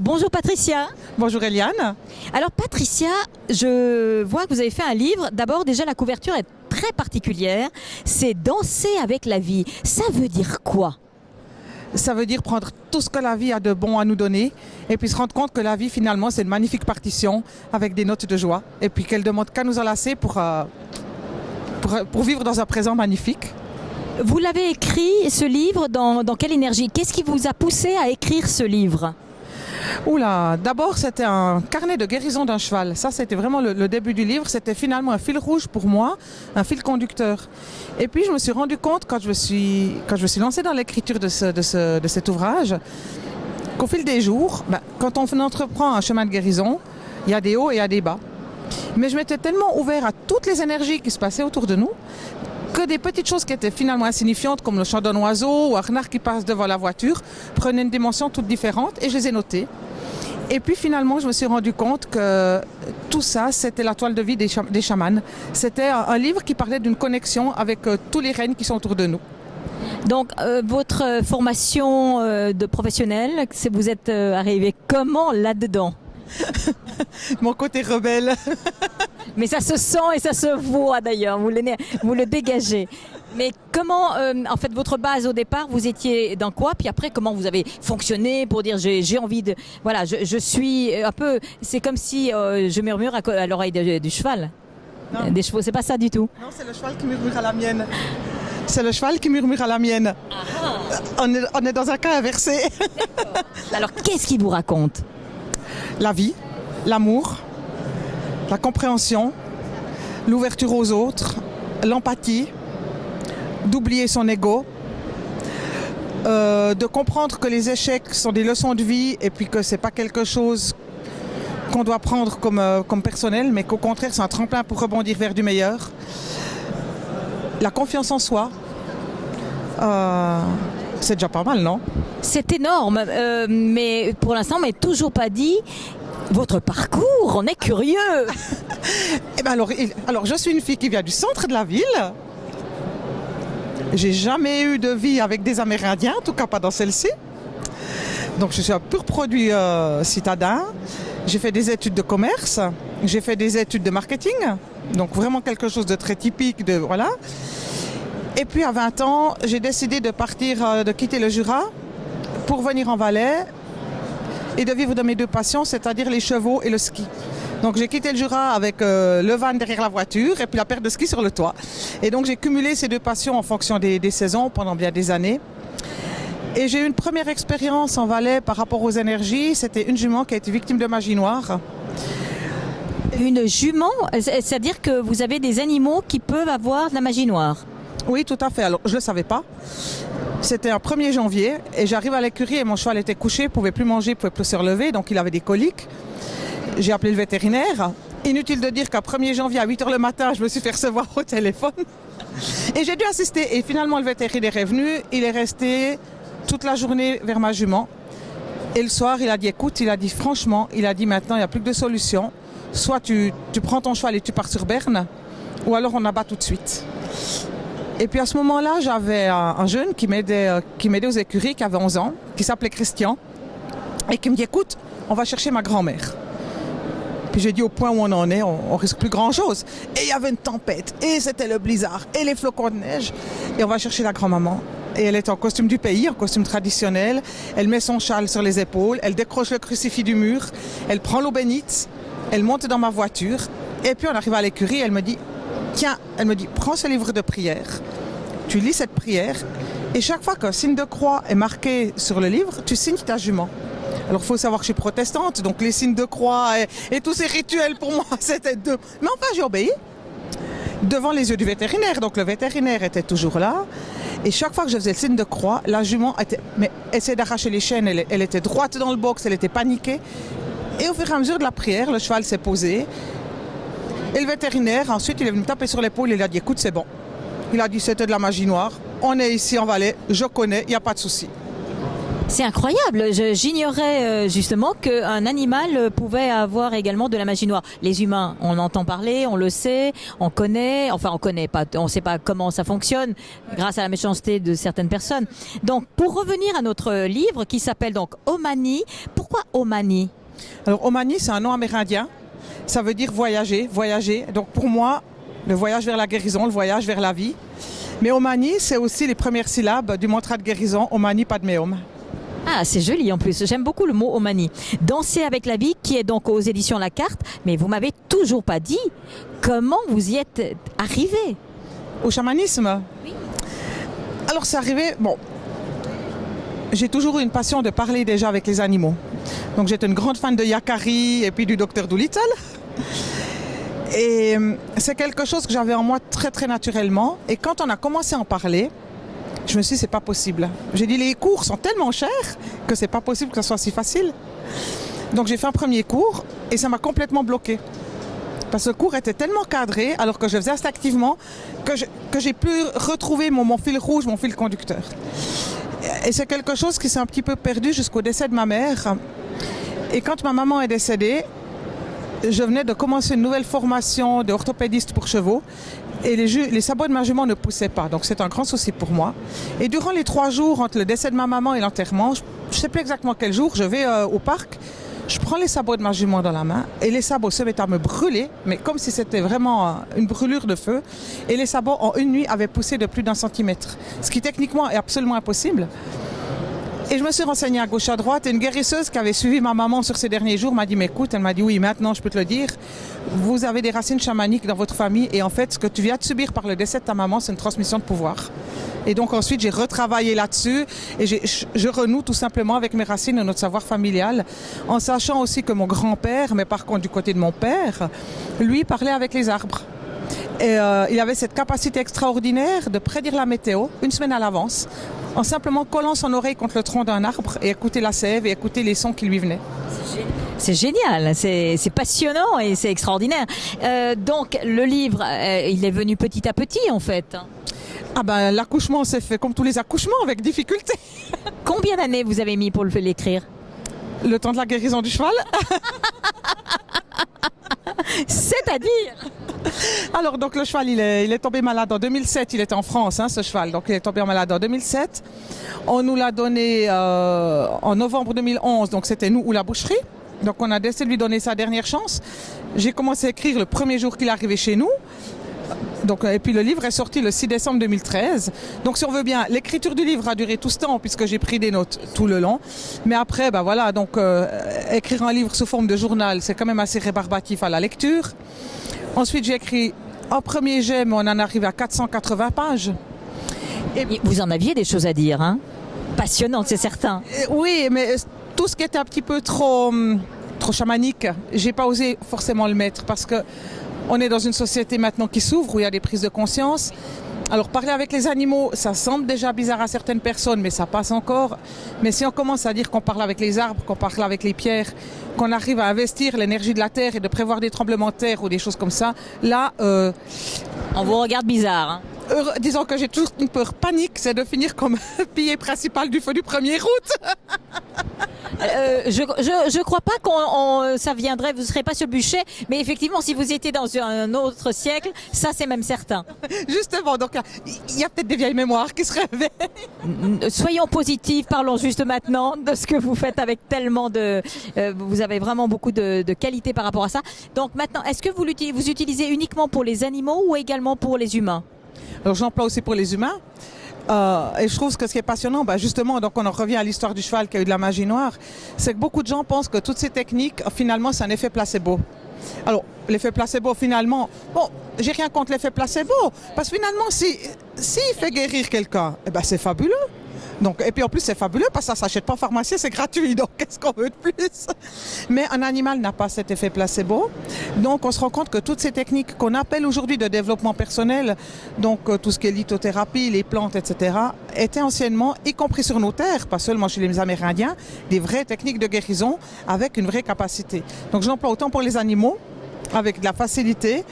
Bonjour Patricia. Bonjour Eliane. Alors Patricia, je vois que vous avez fait un livre. D'abord déjà la couverture est très particulière. C'est Danser avec la vie. Ça veut dire quoi? Ça veut dire prendre tout ce que la vie a de bon à nous donner et puis se rendre compte que la vie finalement c'est une magnifique partition avec des notes de joie et puis qu'elle demande qu'à nous enlacer pour vivre dans un présent magnifique. Vous l'avez écrit ce livre dans quelle énergie? Qu'est-ce qui vous a poussé à écrire ce livre? Oula, d'abord c'était un carnet de guérison d'un cheval. Ça c'était vraiment le début du livre. C'était finalement un fil rouge pour moi, un fil conducteur. Et puis je me suis rendu compte quand je me suis lancée dans l'écriture de cet ouvrage, qu'au fil des jours, quand on entreprend un chemin de guérison, il y a des hauts et il y a des bas. Mais je m'étais tellement ouvert à toutes les énergies qui se passaient autour de nous que des petites choses qui étaient finalement insignifiantes comme le chant d'un oiseau ou un renard qui passe devant la voiture prenaient une dimension toute différente et je les ai notées. Et puis finalement, je me suis rendu compte que tout ça, c'était la toile de vie des chamans. C'était un livre qui parlait d'une connexion avec tous les règnes qui sont autour de nous. Donc votre formation de professionnel, vous êtes arrivé comment là-dedans? Mon côté rebelle. Mais ça se sent et ça se voit d'ailleurs, vous le dégagez. Mais comment, en fait, votre base au départ, vous étiez dans quoi? Puis après, comment vous avez fonctionné pour dire j'ai envie de... Voilà, je suis un peu... C'est comme si je murmure à l'oreille du cheval. Non. Des chevaux, c'est pas ça du tout. Non, c'est le cheval qui murmure à la mienne. C'est le cheval qui murmure à la mienne. On est dans un cas inversé. Alors, qu'est-ce qu'il vous raconte? La vie, l'amour, la compréhension, l'ouverture aux autres, l'empathie, d'oublier son ego, de comprendre que les échecs sont des leçons de vie et puis que c'est pas quelque chose qu'on doit prendre comme personnel, mais qu'au contraire c'est un tremplin pour rebondir vers du meilleur. La confiance en soi, c'est déjà pas mal, non? C'est énorme, mais pour l'instant, on m'a toujours pas dit votre parcours. On est curieux. Eh ben alors, je suis une fille qui vient du centre de la ville. J'ai jamais eu de vie avec des Amérindiens, en tout cas pas dans celle-ci. Donc je suis un pur produit citadin. J'ai fait des études de commerce, j'ai fait des études de marketing, donc vraiment quelque chose de très typique, voilà. Et puis à 20 ans, j'ai décidé de partir, de quitter le Jura pour venir en Valais et de vivre de mes deux passions, c'est-à-dire les chevaux et le ski. Donc j'ai quitté le Jura avec le van derrière la voiture et puis la paire de skis sur le toit. Et donc j'ai cumulé ces deux passions en fonction des saisons pendant bien des années. Et j'ai eu une première expérience en Valais par rapport aux énergies. C'était une jument qui a été victime de magie noire. Une jument? C'est-à-dire que vous avez des animaux qui peuvent avoir de la magie noire? Oui, tout à fait. Alors je ne le savais pas. C'était un 1er janvier et j'arrive à l'écurie et mon cheval était couché, ne pouvait plus manger, ne pouvait plus se relever, donc il avait des coliques. J'ai appelé le vétérinaire. Inutile de dire qu'à 1er janvier à 8h le matin, je me suis fait recevoir au téléphone. Et j'ai dû assister. Et finalement, le vétérinaire est venu. Il est resté toute la journée vers ma jument. Et le soir, il a dit, écoute, il a dit franchement, il a dit maintenant, il n'y a plus que deux solutions. Soit tu prends ton cheval et tu pars sur Berne, ou alors on abat tout de suite. Et puis à ce moment-là, j'avais un jeune qui m'aidait aux écuries, qui avait 11 ans, qui s'appelait Christian, et qui me dit, écoute, on va chercher ma grand-mère. Puis j'ai dit, au point où on en est, on risque plus grand-chose. Et il y avait une tempête, et c'était le blizzard, et les flocons de neige, et on va chercher la grand-maman. Et elle est en costume du pays, en costume traditionnel, elle met son châle sur les épaules, elle décroche le crucifix du mur, elle prend l'eau bénite, elle monte dans ma voiture, et puis on arrive à l'écurie, elle me dit, tiens, elle me dit, prends ce livre de prière, tu lis cette prière, et chaque fois qu'un signe de croix est marqué sur le livre, tu signes ta jument. Alors il faut savoir que je suis protestante, donc les signes de croix et tous ces rituels pour moi, c'était deux. Mais enfin, j'ai obéi devant les yeux du vétérinaire, donc le vétérinaire était toujours là, et chaque fois que je faisais le signe de croix, la jument essayait d'arracher les chaînes, elle était droite dans le box, elle était paniquée, et au fur et à mesure de la prière, le cheval s'est posé. Et le vétérinaire, ensuite, il est venu me taper sur l'épaule et il a dit, écoute, c'est bon. Il a dit, c'était de la magie noire. On est ici en Valais, je connais, il n'y a pas de souci. C'est incroyable. J'ignorais justement qu'un animal pouvait avoir également de la magie noire. Les humains, on entend parler, on le sait, on connaît, enfin on connaît pas, on sait pas comment ça fonctionne grâce à la méchanceté de certaines personnes. Donc pour revenir à notre livre qui s'appelle donc Omani, pourquoi Omani? Alors Omani, c'est un nom amérindien. Ça veut dire voyager, voyager. Donc pour moi, le voyage vers la guérison, le voyage vers la vie. Mais Omani, c'est aussi les premières syllabes du mantra de guérison, Omani Padme Hum. Ah, c'est joli en plus. J'aime beaucoup le mot Omani. Danser avec la vie, qui est donc aux éditions La Carte. Mais vous m'avez toujours pas dit comment vous y êtes arrivé. Au chamanisme? Oui. Alors c'est arrivé, bon, j'ai toujours eu une passion de parler déjà avec les animaux. Donc j'étais une grande fan de Yakari et puis du Docteur Dolittle. Et c'est quelque chose que j'avais en moi très très naturellement. Et quand on a commencé à en parler, je me suis dit c'est pas possible. J'ai dit les cours sont tellement chers que c'est pas possible que ça soit si facile. Donc j'ai fait un premier cours et ça m'a complètement bloqué. Parce que le cours était tellement cadré alors que je faisais instinctivement que j'ai pu retrouver mon fil rouge, mon fil conducteur. Et c'est quelque chose qui s'est un petit peu perdu jusqu'au décès de ma mère. Et quand ma maman est décédée, je venais de commencer une nouvelle formation d'orthopédiste pour chevaux et les sabots de ma jument ne poussaient pas. Donc c'est un grand souci pour moi. Et durant les 3 jours entre le décès de ma maman et l'enterrement, je ne sais plus exactement quel jour, je vais au parc, je prends les sabots de ma jument dans la main et les sabots se mettent à me brûler, mais comme si c'était vraiment une brûlure de feu. Et les sabots en une nuit avaient poussé de plus d'1 centimètre, ce qui techniquement est absolument impossible. Et je me suis renseignée à gauche à droite et une guérisseuse qui avait suivi ma maman sur ces derniers jours m'a dit mais écoute, elle m'a dit oui maintenant je peux te le dire, vous avez des racines chamaniques dans votre famille et en fait ce que tu viens de subir par le décès de ta maman c'est une transmission de pouvoir. Et donc ensuite j'ai retravaillé là-dessus et je renoue tout simplement avec mes racines et notre savoir familial en sachant aussi que mon grand-père, mais par contre du côté de mon père, lui parlait avec les arbres. Et il avait cette capacité extraordinaire de prédire la météo 1 semaine à l'avance en simplement collant son oreille contre le tronc d'un arbre et écouter la sève et écouter les sons qui lui venaient. C'est génial, c'est passionnant et c'est extraordinaire. Donc le livre, il est venu petit à petit en fait. Ah ben l'accouchement s'est fait comme tous les accouchements avec difficulté. Combien d'années vous avez mis pour l'écrire? Le temps de la guérison du cheval. C'est-à-dire? Alors donc le cheval il est tombé malade en 2007, il était en France ce cheval, donc il est tombé malade en 2007. On nous l'a donné en novembre 2011, donc c'était nous ou la boucherie. Donc on a décidé de lui donner sa dernière chance. J'ai commencé à écrire le premier jour qu'il est arrivé chez nous. Donc, et puis le livre est sorti le 6 décembre 2013. Donc si on veut bien, l'écriture du livre a duré tout ce temps puisque j'ai pris des notes tout le long. Mais après, ben voilà, donc écrire un livre sous forme de journal, c'est quand même assez rébarbatif à la lecture. Ensuite, j'ai écrit un premier jet, mais on en arrive à 480 pages. Et vous en aviez des choses à dire, hein? Passionnant, c'est certain. Oui, mais tout ce qui était un petit peu trop chamanique, j'ai pas osé forcément le mettre parce que on est dans une société maintenant qui s'ouvre, où il y a des prises de conscience. Alors parler avec les animaux, ça semble déjà bizarre à certaines personnes, mais ça passe encore. Mais si on commence à dire qu'on parle avec les arbres, qu'on parle avec les pierres, qu'on arrive à investir l'énergie de la terre et de prévoir des tremblements de terre ou des choses comme ça, là... on vous regarde bizarre, hein? Disons que j'ai toujours une peur panique, c'est de finir comme pilier principal du feu du 1er août. Je crois pas qu'on ça viendrait, vous ne serez pas sur le bûcher, mais effectivement, si vous étiez dans un autre siècle, ça c'est même certain. Justement, donc il y a peut-être des vieilles mémoires qui se réveillent. Soyons positifs, parlons juste maintenant de ce que vous faites avec tellement de... vous avez vraiment beaucoup de qualité par rapport à ça. Donc maintenant, est-ce que vous utilisez uniquement pour les animaux ou également pour les humains? Alors j'emploie aussi pour les humains. Et je trouve que ce qui est passionnant, justement, donc on en revient à l'histoire du cheval qui a eu de la magie noire, c'est que beaucoup de gens pensent que toutes ces techniques, finalement, c'est un effet placebo. Alors, l'effet placebo, finalement, bon, j'ai rien contre l'effet placebo, parce que finalement, s'il fait guérir quelqu'un, eh ben, c'est fabuleux. Donc, et puis en plus c'est fabuleux parce que ça ne s'achète pas en pharmacie, c'est gratuit, donc qu'est-ce qu'on veut de plus? Mais un animal n'a pas cet effet placebo, donc on se rend compte que toutes ces techniques qu'on appelle aujourd'hui de développement personnel, donc tout ce qui est lithothérapie, les plantes, etc., étaient anciennement, y compris sur nos terres, pas seulement chez les Amérindiens, des vraies techniques de guérison avec une vraie capacité. Donc je l'emploie autant pour les animaux, avec de la facilité,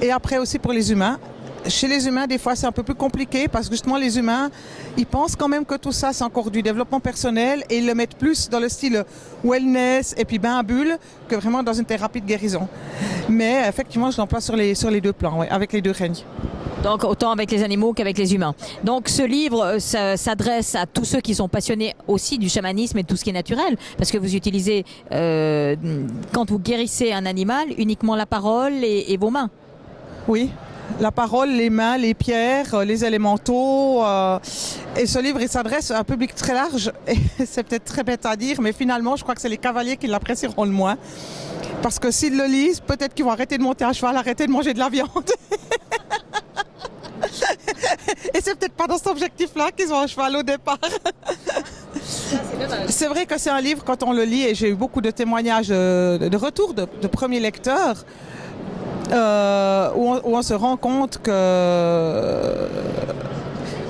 et après aussi pour les humains, Chez les humains, des fois, c'est un peu plus compliqué parce que justement, les humains, ils pensent quand même que tout ça, c'est encore du développement personnel et ils le mettent plus dans le style wellness et puis bain à bulles que vraiment dans une thérapie de guérison. Mais effectivement, je l'emploie sur les deux plans, ouais, avec les deux règnes. Donc autant avec les animaux qu'avec les humains. Donc ce livre s'adresse à tous ceux qui sont passionnés aussi du chamanisme et de tout ce qui est naturel. Parce que vous utilisez, quand vous guérissez un animal, uniquement la parole et vos mains. Oui. La parole, les mains, les pierres, les élémentaux. Et ce livre, il s'adresse à un public très large. Et c'est peut-être très bête à dire, mais finalement, je crois que c'est les cavaliers qui l'apprécieront le moins. Parce que s'ils le lisent, peut-être qu'ils vont arrêter de monter à cheval, arrêter de manger de la viande. Et c'est peut-être pas dans cet objectif-là qu'ils ont un cheval au départ. C'est vrai que c'est un livre, quand on le lit, et j'ai eu beaucoup de témoignages de retours de premiers lecteurs, où on se rend compte que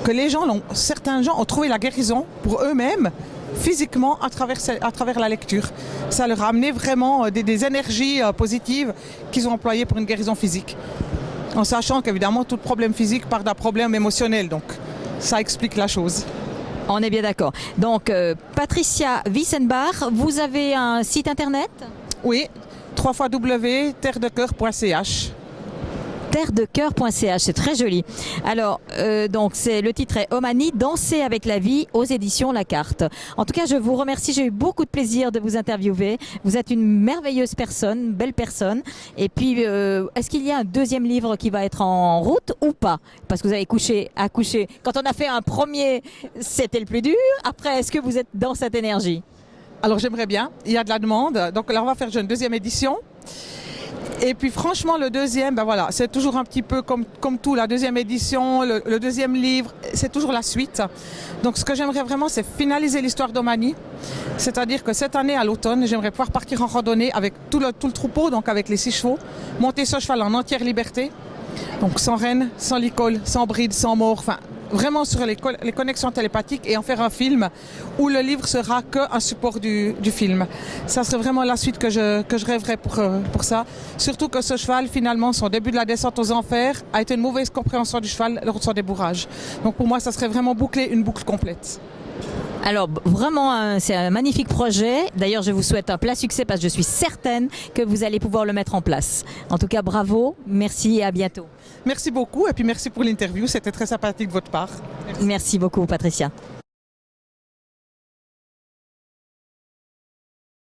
les gens, certains gens ont trouvé la guérison pour eux-mêmes, physiquement, à travers la lecture. Ça leur a amené vraiment des énergies positives qu'ils ont employées pour une guérison physique. En sachant qu'évidemment, tout problème physique part d'un problème émotionnel. Donc, ça explique la chose. On est bien d'accord. Donc, Patricia Wissenbach, vous avez un site internet ? Oui, www.terredecoeur.ch. terredecoeur.ch, c'est très joli. Alors, donc le titre est Omani, danser avec la vie, aux éditions La Carte. En tout cas, je vous remercie, j'ai eu beaucoup de plaisir de vous interviewer. Vous êtes une merveilleuse personne, belle personne. Et puis, est-ce qu'il y a un deuxième livre qui va être en route ou pas? Parce que vous avez accouché. Quand on a fait un premier, c'était le plus dur. Après, est-ce que vous êtes dans cette énergie? Alors, j'aimerais bien. Il y a de la demande. Donc là, on va faire une deuxième édition. Et puis franchement, le deuxième, ben voilà, c'est toujours un petit peu comme tout, la deuxième édition, le deuxième livre, c'est toujours la suite. Donc ce que j'aimerais vraiment, c'est finaliser l'histoire d'Omani. C'est-à-dire que cette année, à l'automne, j'aimerais pouvoir partir en randonnée avec tout le troupeau, donc avec les 6 chevaux, monter ce cheval en entière liberté, donc sans rêne, sans licol, sans bride, sans mort, enfin vraiment sur les connexions télépathiques et en faire un film où le livre sera qu'un support du film. Ça serait vraiment la suite que je rêverais pour ça. Surtout que ce cheval, finalement, son début de la descente aux enfers a été une mauvaise compréhension du cheval lors de son débourrage. Donc pour moi, ça serait vraiment boucler une boucle complète. Alors vraiment, c'est un magnifique projet. D'ailleurs, je vous souhaite un plein succès parce que je suis certaine que vous allez pouvoir le mettre en place. En tout cas, bravo, merci et à bientôt. Merci beaucoup et puis merci pour l'interview. C'était très sympathique de votre part. Merci beaucoup, Patricia.